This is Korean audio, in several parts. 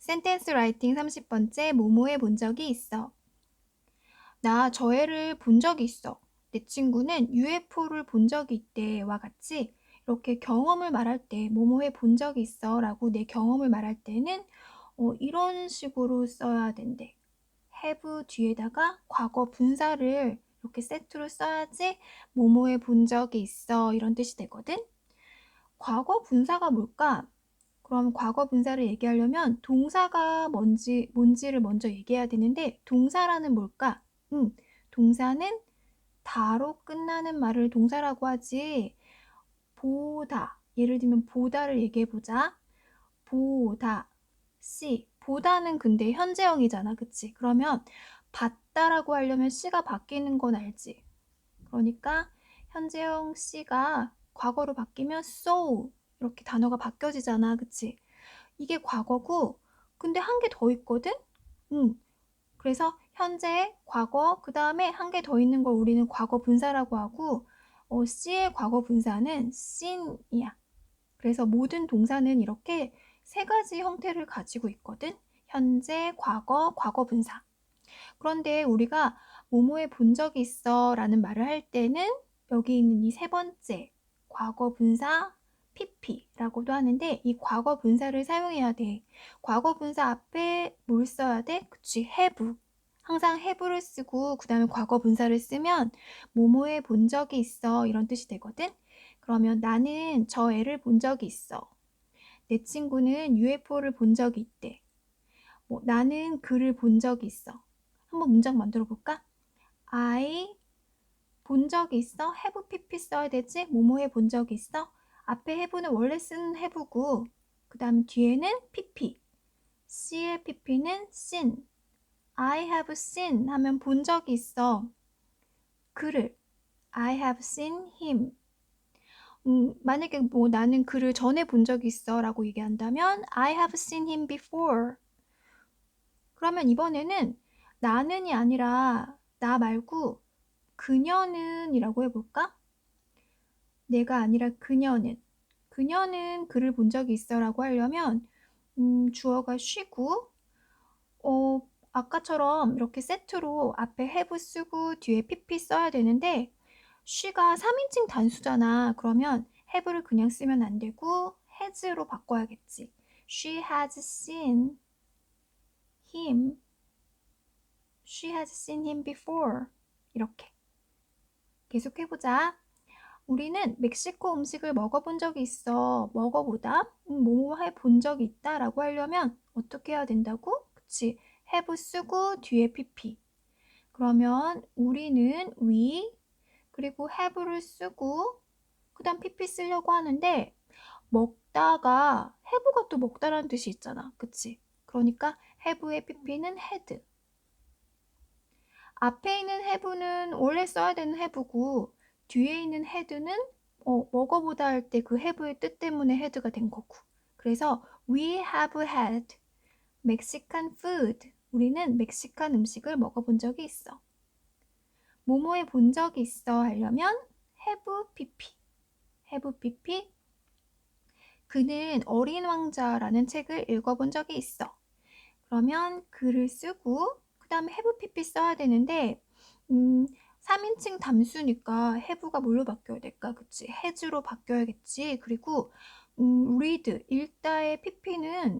센텐스 라이팅 30번째 뭐뭐해 본 적이 있어. 나 저 애를 본 적이 있어. 내 친구는 UFO를 본 적이 있대와 같이 이렇게 경험을 말할 때 뭐뭐해 본 적이 있어 라고 내 경험을 말할 때는 이런 식으로 써야 된대. have 뒤에다가 과거 분사를 이렇게 세트로 써야지 뭐뭐해 본 적이 있어 이런 뜻이 되거든. 과거 분사가 뭘까? 그럼 과거 분사를 얘기하려면 동사가 뭔지를 먼저 얘기해야 되는데 동사라는 뭘까? 동사는 다로 끝나는 말을 동사라고 하지. 보다. 예를 들면 보다를 얘기해보자. 보다. 보다는 근데 현재형이잖아. 그치? 그러면 봤다라고 하려면 C가 바뀌는 건 알지? 그러니까 현재형 C가 과거로 바뀌면 saw 이렇게 단어가 바뀌어지잖아. 그치? 이게 과거고 근데 한 개 더 있거든? 그래서 현재, 과거, 그 다음에 한 개 더 있는 걸 우리는 과거 분사라고 하고 C의 과거 분사는 seen이야. 그래서 모든 동사는 이렇게 세 가지 형태를 가지고 있거든. 현재, 과거, 과거 분사. 그런데 우리가 뭐뭐해 본 적이 있어 라는 말을 할 때는 여기 있는 이 세 번째 과거 분사 pp라고도 하는데 이 과거 분사를 사용해야 돼. 과거 분사 앞에 뭘 써야 돼? 그치, have. 항상 have를 쓰고 그 다음에 과거 분사를 쓰면 뭐뭐해 본 적이 있어 이런 뜻이 되거든. 그러면 나는 저 애를 본 적이 있어. 내 친구는 UFO를 본 적이 있대. 나는 그를 본 적이 있어. 한번 문장 만들어 볼까? I 본 적이 있어? have pp 써야 되지? 뭐뭐해 본 적이 있어? 앞에 have는 원래 쓰는 have고 그 다음 뒤에는 pp. C의 pp는 seen. I have seen 하면 본 적이 있어. 그를. I have seen him. 만약에 나는 그를 전에 본 적이 있어 라고 얘기한다면 I have seen him before. 그러면 이번에는 나는이 아니라 나 말고 그녀는 이라고 해볼까? 내가 아니라 그녀는. 그녀는 그를 본 적이 있어 라고 하려면 주어가 she고 아까처럼 이렇게 세트로 앞에 have 쓰고 뒤에 pp 써야 되는데 she가 3인칭 단수잖아. 그러면 have를 그냥 쓰면 안 되고 has로 바꿔야겠지. She has seen him. She has seen him before. 이렇게. 계속 해보자. 우리는 멕시코 음식을 먹어본 적이 있어. 먹어보다. 뭐뭐 해본 적이 있다 라고 하려면 어떻게 해야 된다고? 그치. have 쓰고 뒤에 pp. 그러면 우리는 we 그리고 have를 쓰고 그 다음 pp 쓰려고 하는데 먹다가 have가 또 먹다라는 뜻이 있잖아. 그치? 그러니까 have의 pp는 had. 앞에 있는 have는 원래 써야 되는 have고 뒤에 있는 had는 먹어보다 할 때 그 have의 뜻 때문에 had가 된 거고. 그래서 we have had Mexican food. 우리는 멕시칸 음식을 먹어본 적이 있어. 뭐뭐해 본 적이 있어 하려면 have pp. have pp. 그는 어린 왕자라는 책을 읽어본 적이 있어. 그러면 글을 쓰고 그 다음에 have pp 써야 되는데 3인칭 단수니까 have가 뭘로 바뀌어야 될까? 그치? has로 바뀌어야겠지. 그리고 read, 읽다의 pp는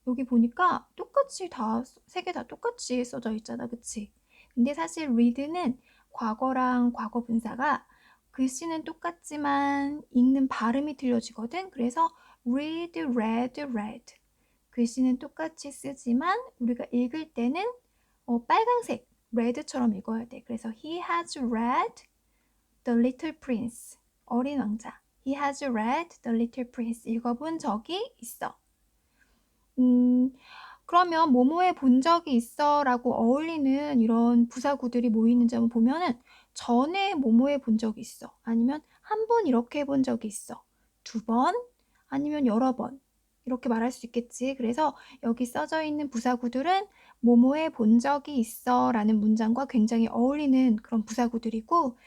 여기 보니까 똑같이 세 개 다 똑같이 써져 있잖아. 그치? 근데 사실 read는 과거랑 과거 분사가 글씨는 똑같지만 읽는 발음이 틀려지거든. 그래서 read, read, read. 글씨는 똑같이 쓰지만 우리가 읽을 때는 빨간색, red처럼 읽어야 돼. 그래서 he has read The Little Prince. 어린 왕자. He has read The Little Prince. 읽어본 적이 있어. 그러면 뭐뭐해 본 적이 있어 라고 어울리는 이런 부사구들이 뭐 있는지 한번 보면은 전에 뭐뭐해 본 적이 있어. 아니면 한 번 이렇게 해본 적이 있어. 두 번, 아니면 여러 번. 이렇게 말할 수 있겠지. 그래서 여기 써져 있는 부사구들은 뭐뭐해 본 적이 있어 라는 문장과 굉장히 어울리는 그런 부사구들이고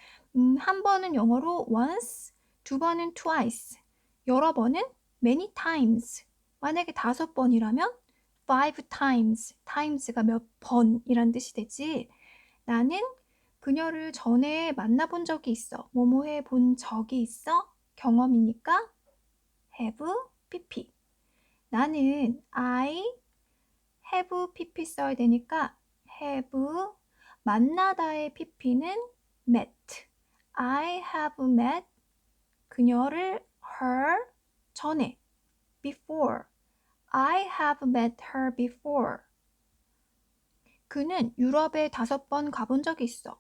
한 번은 영어로 once, 두 번은 twice, 여러 번은 many times. 만약에 5번이라면 five times. times가 몇 번이란 뜻이 되지. 나는 그녀를 전에 만나본 적이 있어. 뭐뭐 해본 적이 있어? 경험이니까 have pp. 나는 I have pp 써야 되니까 have 만나다의 pp는 met. I have met 그녀를 her 전에 before. I have met her before. 그는 유럽에 5번 가본 적이 있어.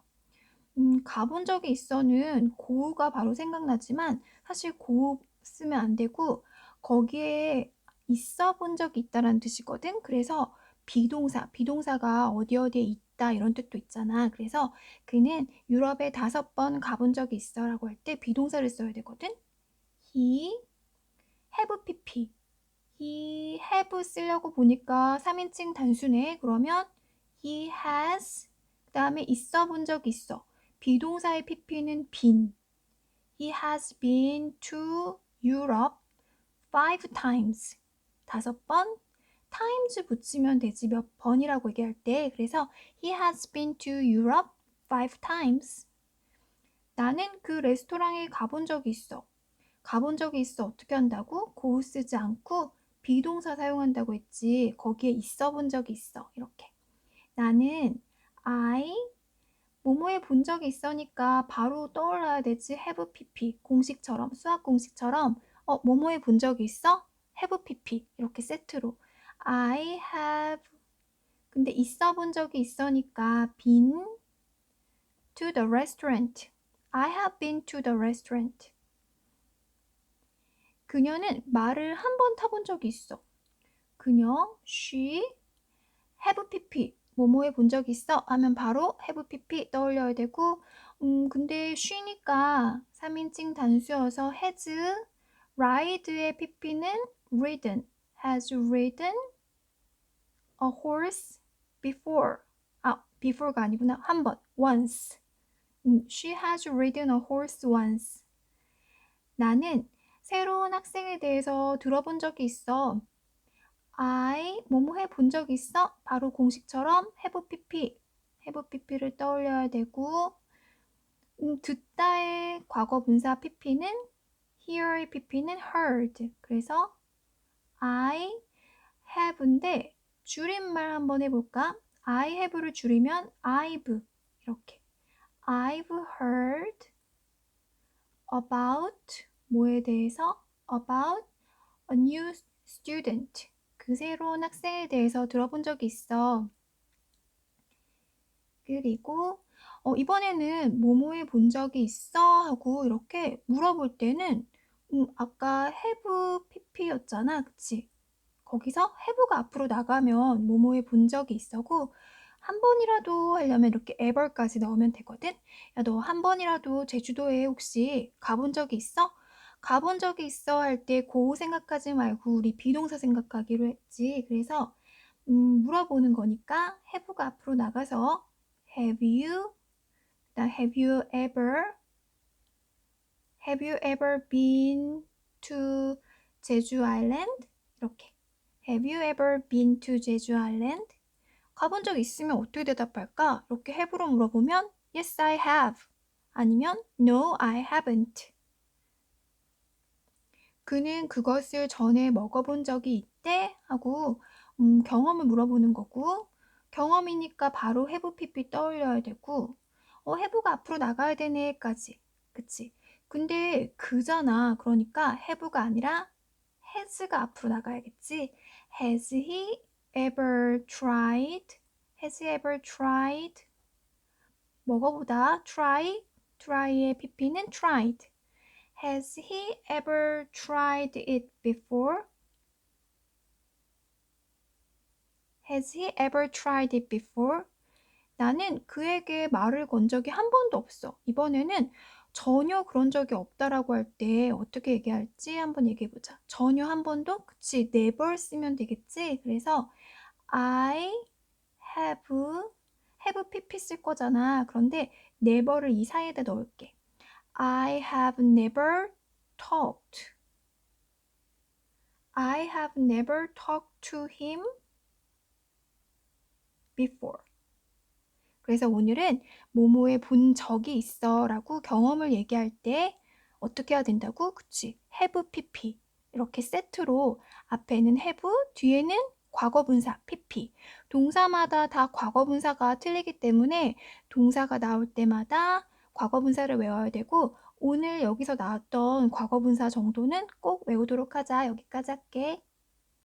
가본 적이 있어는 고우가 바로 생각나지만 사실 고우 쓰면 안 되고 거기에 있어 본 적이 있다라는 뜻이거든. 그래서 비동사가 어디 어디에 있다 이런 뜻도 있잖아. 그래서 그는 유럽에 5번 가본 적이 있어라고 할 때 비동사를 써야 되거든. He have pp. He have 쓰려고 보니까 3인칭 단수네. 그러면 he has 그 다음에 있어 본 적 있어. 비동사의 pp는 been. He has been to Europe 5 times. 5번. times 붙이면 되지 몇 번이라고 얘기할 때. 그래서 he has been to Europe 5 times. 나는 그 레스토랑에 가본 적이 있어. 가본 적이 있어 어떻게 한다고? go 쓰지 않고 비동사 사용한다고 했지. 거기에 있어 본 적이 있어. 이렇게. 나는 I 뭐뭐에 본 적이 있으니까 바로 떠올라야 되지. have pp 공식처럼 수학 공식처럼 뭐뭐에 본 적이 있어? have pp 이렇게 세트로 I have 근데 있어 본 적이 있으니까 been to the restaurant. I have been to the restaurant. 그녀는 말을 한 번 타본 적이 있어. 그녀 she have pp 뭐뭐에 본 적 있어? 하면 바로 have pp 떠올려야 되고 근데 she니까 3인칭 단수여서 has ride의 pp는 ridden has ridden a horse before before가 아니구나 한 번 once she has ridden a horse once 나는 새로운 학생에 대해서 들어본 적이 있어. I 뭐뭐 해본 적 있어? 바로 공식처럼 have pp를 떠올려야 되고 듣다의 과거 분사 pp는 hear의 pp는 heard. 그래서 I have인데 줄임말 한번 해볼까? I have를 줄이면 I've 이렇게 I've heard about 뭐에 대해서 about a new student 그 새로운 학생에 대해서 들어본 적이 있어. 그리고 이번에는 뭐뭐에 본 적이 있어? 하고 이렇게 물어볼 때는 아까 have pp였잖아. 그치? 거기서 have가 앞으로 나가면 뭐뭐에 본 적이 있어고 한 번이라도 하려면 이렇게 ever까지 넣으면 되거든. 야, 너 한 번이라도 제주도에 혹시 가본 적이 있어? 가본 적이 있어 할 때 고 생각하지 말고 우리 비동사 생각하기로 했지. 그래서 물어보는 거니까 have가 앞으로 나가서 have you, have you ever been to 제주 아일랜드? 이렇게 Have you ever been to 제주 아일랜드? 가본 적 있으면 어떻게 대답할까? 이렇게 have로 물어보면 Yes, I have. 아니면 No, I haven't. 그는 그것을 전에 먹어본 적이 있대? 하고 경험을 물어보는 거고 경험이니까 바로 have pp 떠올려야 되고 have가 앞으로 나가야 되네까지. 그치? 근데 그잖아. 그러니까 have가 아니라 has가 앞으로 나가야겠지. Has he ever tried? Has he ever tried? 먹어보다 try의 pp는 tried. Has he ever tried it before? Has he ever tried it before? 나는 그에게 말을 건 적이 한 번도 없어. 이번에는 전혀 그런 적이 없다라고 할 때 어떻게 얘기할지 한번 얘기해보자. 전혀 한 번도? 그치, never 쓰면 되겠지? 그래서 I have pp 쓸 거잖아. 그런데 never를 이 사이에다 넣을게. I have never talked. I have never talked to him before. 그래서 오늘은 뭐뭐에 본 적이 있어 라고 경험을 얘기할 때 어떻게 해야 된다고? 그치? have pp. 이렇게 세트로 앞에는 have, 뒤에는 과거분사 pp. 동사마다 다 과거분사가 틀리기 때문에 동사가 나올 때마다 과거분사를 외워야 되고 오늘 여기서 나왔던 과거분사 정도는 꼭 외우도록 하자. 여기까지 할게.